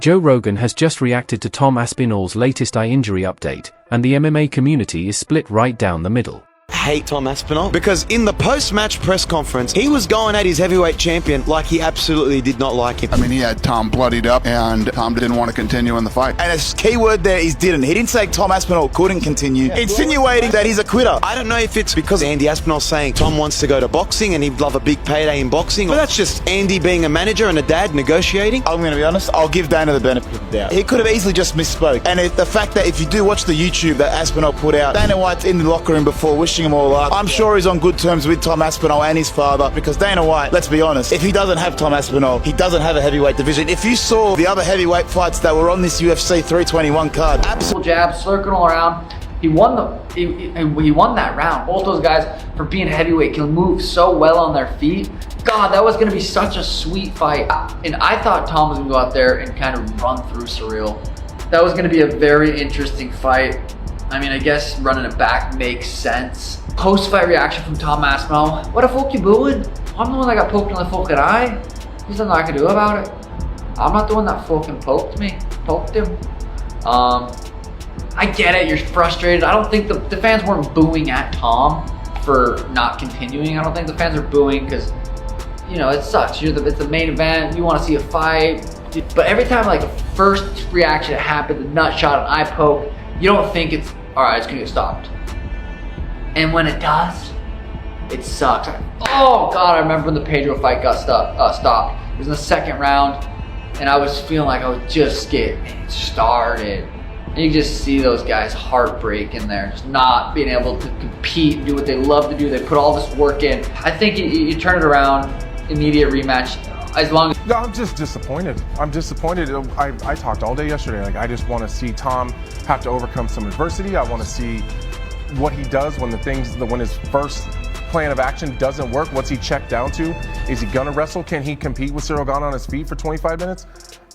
Joe Rogan has just reacted to Tom Aspinall's latest eye injury update, and the MMA community is split right down the middle. Hate Tom Aspinall because in the post-match press conference he was going at his heavyweight champion like he absolutely did not like him. I mean, he had Tom bloodied up and Tom didn't want to continue in the fight. And a key word there is didn't. He didn't say Tom Aspinall couldn't continue, insinuating that he's a quitter. I don't know if it's because Andy Aspinall's saying Tom wants to go to boxing and he'd love a big payday in boxing, but that's just Andy being a manager and a dad negotiating. I'm going to be honest, I'll give Dana the benefit of the doubt. He could have easily just misspoke. And the fact that if you do watch the YouTube that Aspinall put out, Dana White's in the locker room before wishing him all luck. I'm sure he's on good terms with Tom Aspinall and his father, because Dana White, let's be honest, if he doesn't have Tom Aspinall, he doesn't have a heavyweight division. If you saw the other heavyweight fights that were on this UFC 321 card, absolute jab, circling around. He won that round. Both those guys, for being heavyweight, can move so well on their feet. God, that was going to be such a sweet fight. And I thought Tom was going to go out there and kind of run through Surreal. That was going to be a very interesting fight. I mean, I guess running it back makes sense. Post-fight reaction from Tom Aspinall. What the fuck you booing? I'm the one that got poked in the fucking eye. There's nothing I can do about it. I'm not the one that fucking poked him. I get it, you're frustrated. I don't think the fans weren't booing at Tom for not continuing. I don't think the fans are booing because, you know, it sucks. It's the main event, you want to see a fight. But every time like a first reaction happened, the nut shot, an eye poke, you don't think it's, all right, it's gonna get stopped. And when it does, it sucks. Oh God, I remember when the Pedro fight got stopped. It was in the second round, and I was feeling like I was just getting started. And you just see those guys heartbreak in there, just not being able to compete and do what they love to do. They put all this work in. I think you turn it around, immediate rematch. As long as no, I'm just disappointed. I'm disappointed. I talked all day yesterday. Like, I just want to see Tom have to overcome some adversity. I want to see what he does when when his first plan of action doesn't work. What's he checked down to? Is he gonna wrestle? Can he compete with Cyril Gane on his feet for 25 minutes?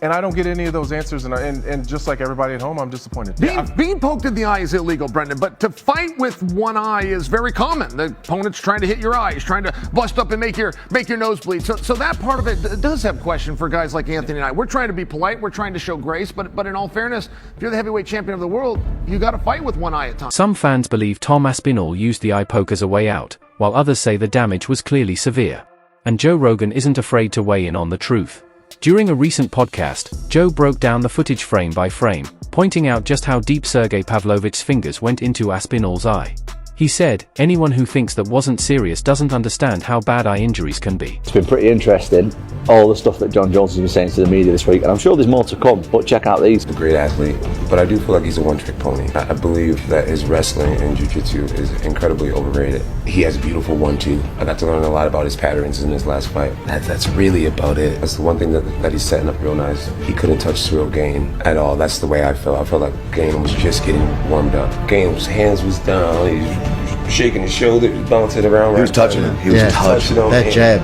And I don't get any of those answers, and just like everybody at home, I'm disappointed. Being poked in the eye is illegal, Brendan, but to fight with one eye is very common. The opponent's trying to hit your eye, he's trying to bust up and make your nose bleed. So that part of it does have question for guys like Anthony and I. We're trying to be polite, we're trying to show grace, but in all fairness, if you're the heavyweight champion of the world, you got to fight with one eye at times. Some fans believe Tom Aspinall used the eye poke as a way out, while others say the damage was clearly severe. And Joe Rogan isn't afraid to weigh in on the truth. During a recent podcast, Joe broke down the footage frame by frame, pointing out just how deep Sergey Pavlovich's fingers went into Aspinall's eye. He said, anyone who thinks that wasn't serious doesn't understand how bad eye injuries can be. It's been pretty interesting, all the stuff that John Jones has been saying to the media this week, and I'm sure there's more to come, but check out these. He's a great athlete, but I do feel like he's a one-trick pony. I believe that his wrestling and jiu-jitsu is incredibly overrated. He has a beautiful 1-2. I got to learn a lot about his patterns in his last fight. That's really about it. That's the one thing that he's setting up real nice. He couldn't touch Cyril Gane at all. That's the way I felt. I felt like Gane was just getting warmed up. Gane's hands was down. He was shaking his shoulder, bouncing around. He was touching him. He was touching him. That jab,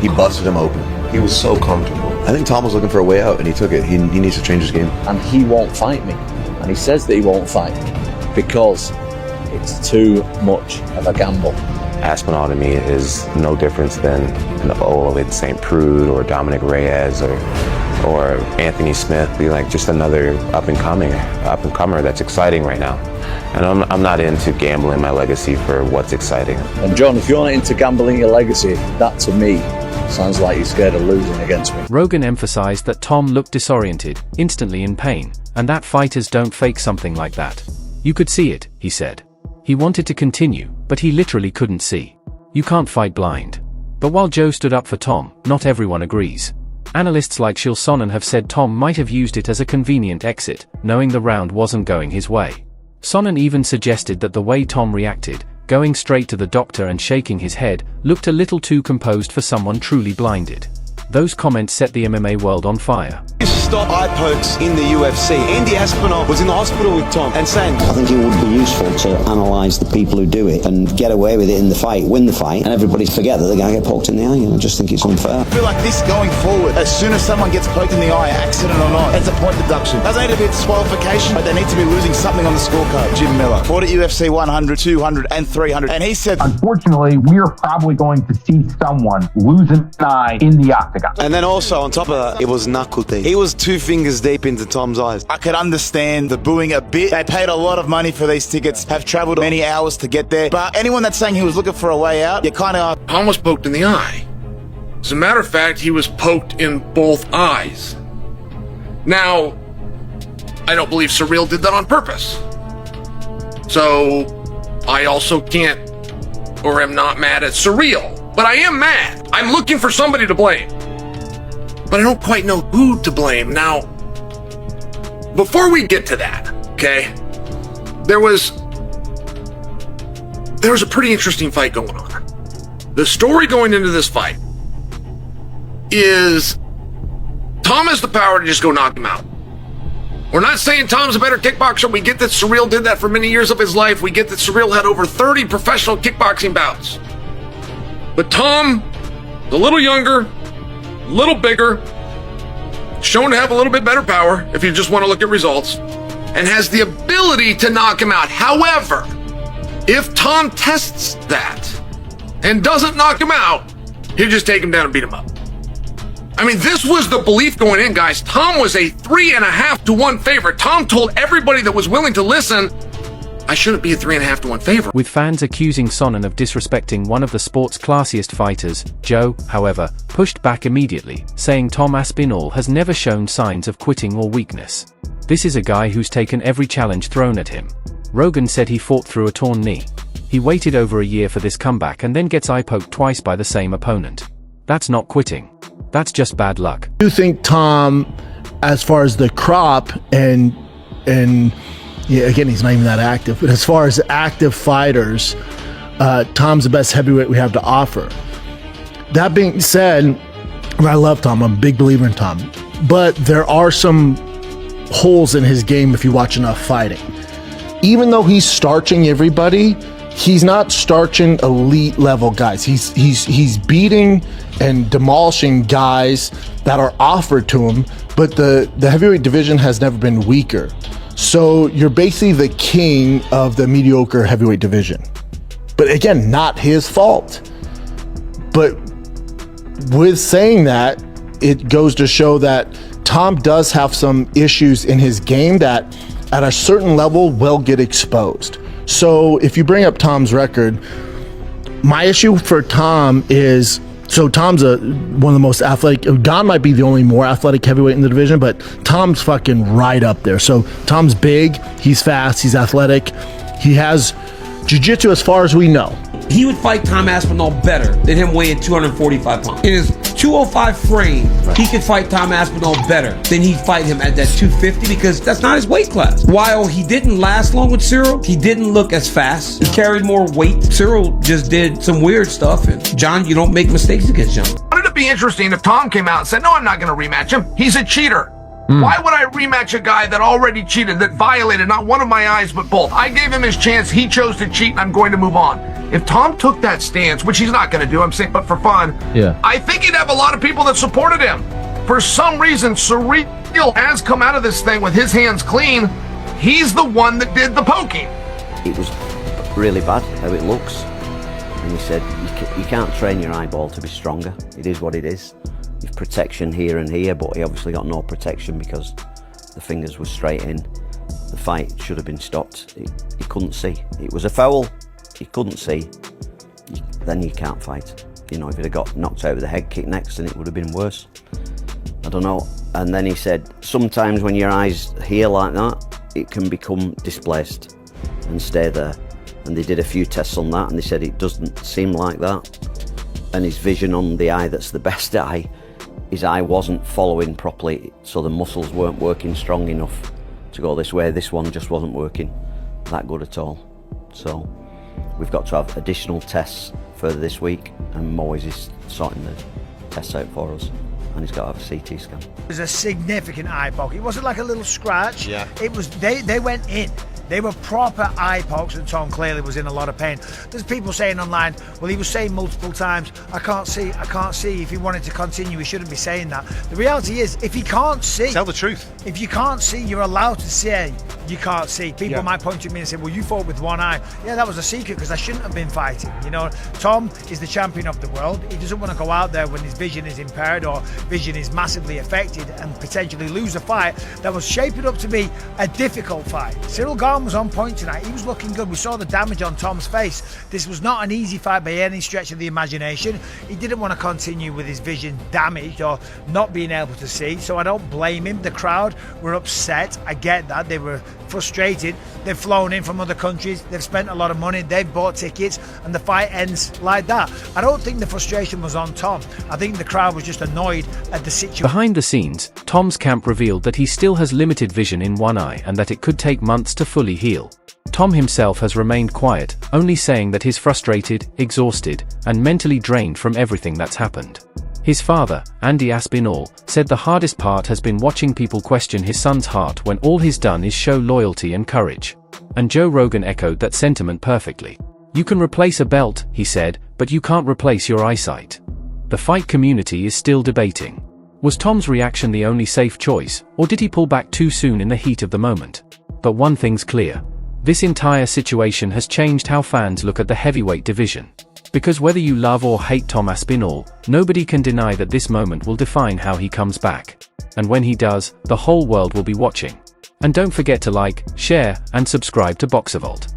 he busted him open. He was so comfortable. I think Tom was looking for a way out, and he took it. He needs to change his game. And he won't fight me. And he says that he won't fight me because it's too much of a gamble. Aspinall to me is no difference than an old St. Prude or Dominic Reyes or Anthony Smith. Be like just another up-and-comer that's exciting right now. And I'm not into gambling my legacy for what's exciting. And John, if you're not into gambling your legacy, that to me sounds like you're scared of losing against me. Rogan emphasized that Tom looked disoriented, instantly in pain, and that fighters don't fake something like that. You could see it, he said. He wanted to continue, but he literally couldn't see. You can't fight blind. But while Joe stood up for Tom, not everyone agrees. Analysts like Shil Sonnen have said Tom might have used it as a convenient exit, knowing the round wasn't going his way. Sonnen even suggested that the way Tom reacted, going straight to the doctor and shaking his head, looked a little too composed for someone truly blinded. Those comments set the MMA world on fire. Stop eye pokes in the UFC. Andy Aspinall was in the hospital with Tom and saying, I think it would be useful to analyse the people who do it and get away with it in the fight, win the fight, and everybody forget that they're going to get poked in the eye. I just think it's unfair. I feel like this going forward, as soon as someone gets poked in the eye, accident or not, it's a point deduction. Doesn't need to be a disqualification, but they need to be losing something on the scorecard. Jim Miller fought at UFC 100, 200, and 300, and he said, unfortunately, we are probably going to see someone lose an eye in the octagon. And then also, on top of that, it was knuckle deep. He was was 2 fingers deep into Tom's eyes. I could understand the booing a bit. They paid a lot of money for these tickets, have traveled many hours to get there. But anyone that's saying he was looking for a way out, you kind of... Tom was poked in the eye. As a matter of fact, he was poked in both eyes. Now, I don't believe Surreal did that on purpose. So, I also can't, or am not mad at Surreal. But I am mad. I'm looking for somebody to blame. But I don't quite know who to blame. Now, before we get to that, okay, there was a pretty interesting fight going on. The story going into this fight is Tom has the power to just go knock him out. We're not saying Tom's a better kickboxer. We get that Surreal did that for many years of his life. We get that Surreal had over 30 professional kickboxing bouts. But Tom, a little younger, a little bigger, shown to have a little bit better power, if you just want to look at results, and has the ability to knock him out. However, if Tom tests that and doesn't knock him out, he'll just take him down and beat him up. I mean, this was the belief going in, guys. Tom was a 3.5 to 1 favorite. Tom told everybody that was willing to listen, I shouldn't be a 3.5 to 1 favorite. With fans accusing Sonnen of disrespecting one of the sport's classiest fighters, Joe, however, pushed back immediately, saying Tom Aspinall has never shown signs of quitting or weakness. This is a guy who's taken every challenge thrown at him. Rogan said he fought through a torn knee. He waited over a year for this comeback and then gets eye-poked twice by the same opponent. That's not quitting. That's just bad luck. I do think Tom, as far as the crop and yeah, again, he's not even that active, but as far as active fighters, Tom's the best heavyweight we have to offer. That being said, I love Tom. I'm a big believer in Tom, but there are some holes in his game if you watch enough fighting. Even though he's starching everybody, he's not starching elite level guys. He's beating and demolishing guys that are offered to him, but the heavyweight division has never been weaker. So you're basically the king of the mediocre heavyweight division. But again, not his fault. But with saying that, it goes to show that Tom does have some issues in his game that at a certain level will get exposed. So if you bring up Tom's record, my issue for Tom is, so Tom's one of the most athletic. Don might be the only more athletic heavyweight in the division, but Tom's fucking right up there. So Tom's big, he's fast, he's athletic, he has jiu-jitsu as far as we know. He would fight Tom Aspinall better than him weighing 245 pounds. In his 205 frame, he could fight Tom Aspinall better than he'd fight him at that 250 because that's not his weight class. While he didn't last long with Cyril, he didn't look as fast. He carried more weight. Cyril just did some weird stuff. And John, you don't make mistakes against John. Wouldn't it be interesting if Tom came out and said, no, I'm not going to rematch him. He's a cheater. Why would I rematch a guy that already cheated, that violated not one of my eyes but both? I gave him his chance. He chose to cheat, and I'm going to move on. If Tom took that stance, which he's not going to do, I'm saying, but for fun, I think he'd have a lot of people that supported him. For some reason, Surreal has come out of this thing with his hands clean. He's the one that did the poking. It was really bad how it looks. And he said, you can't train your eyeball to be stronger. It is what it is. You've protection here and here, but he obviously got no protection because the fingers were straight in. The fight should have been stopped. He couldn't see. It was a foul. He couldn't see. Then you can't fight. You know, if he'd have got knocked out with a head kick next, then it would have been worse. I don't know. And then he said, sometimes when your eyes here like that, it can become displaced and stay there. And they did a few tests on that, and they said it doesn't seem like that. And his vision on the eye that's the best eye, his eye wasn't following properly, so the muscles weren't working strong enough to go this way. This one just wasn't working that good at all. So we've got to have additional tests further this week, and Moyes is sorting the tests out for us, and he's got to have a CT scan. It was a significant eye poke. It wasn't like a little scratch. Yeah. It was, they went in. They were proper eye pokes, and Tom clearly was in a lot of pain. There's people saying online, well, he was saying multiple times, I can't see. If he wanted to continue, he shouldn't be saying that. The reality is, if he can't see, tell the truth. If you can't see, you're allowed to say you can't see. People might point to me and say, well, you fought with one eye. Yeah, that was a secret because I shouldn't have been fighting. You know, Tom is the champion of the world. He doesn't want to go out there when his vision is impaired or vision is massively affected and potentially lose a fight that was shaping up to be a difficult fight. Cyril Gane was on point tonight. He was looking good. We saw the damage on Tom's face. This was not an easy fight by any stretch of the imagination. He didn't want to continue with his vision damaged or not being able to see, so I don't blame him. The crowd were upset. I get that. They were frustrated. They've flown in from other countries. They've spent a lot of money. They've bought tickets, and the fight ends like that. I don't think the frustration was on Tom. I think the crowd was just annoyed at the situation. Behind the scenes, Tom's camp revealed that he still has limited vision in one eye and that it could take months to fully heal. Tom himself has remained quiet, only saying that he's frustrated, exhausted, and mentally drained from everything that's happened. His father, Andy Aspinall, said the hardest part has been watching people question his son's heart when all he's done is show loyalty and courage. And Joe Rogan echoed that sentiment perfectly. You can replace a belt, he said, but you can't replace your eyesight. The fight community is still debating. Was Tom's reaction the only safe choice, or did he pull back too soon in the heat of the moment? But one thing's clear. This entire situation has changed how fans look at the heavyweight division. Because whether you love or hate Tom Aspinall, nobody can deny that this moment will define how he comes back. And when he does, the whole world will be watching. And don't forget to like, share, and subscribe to Boxavolt.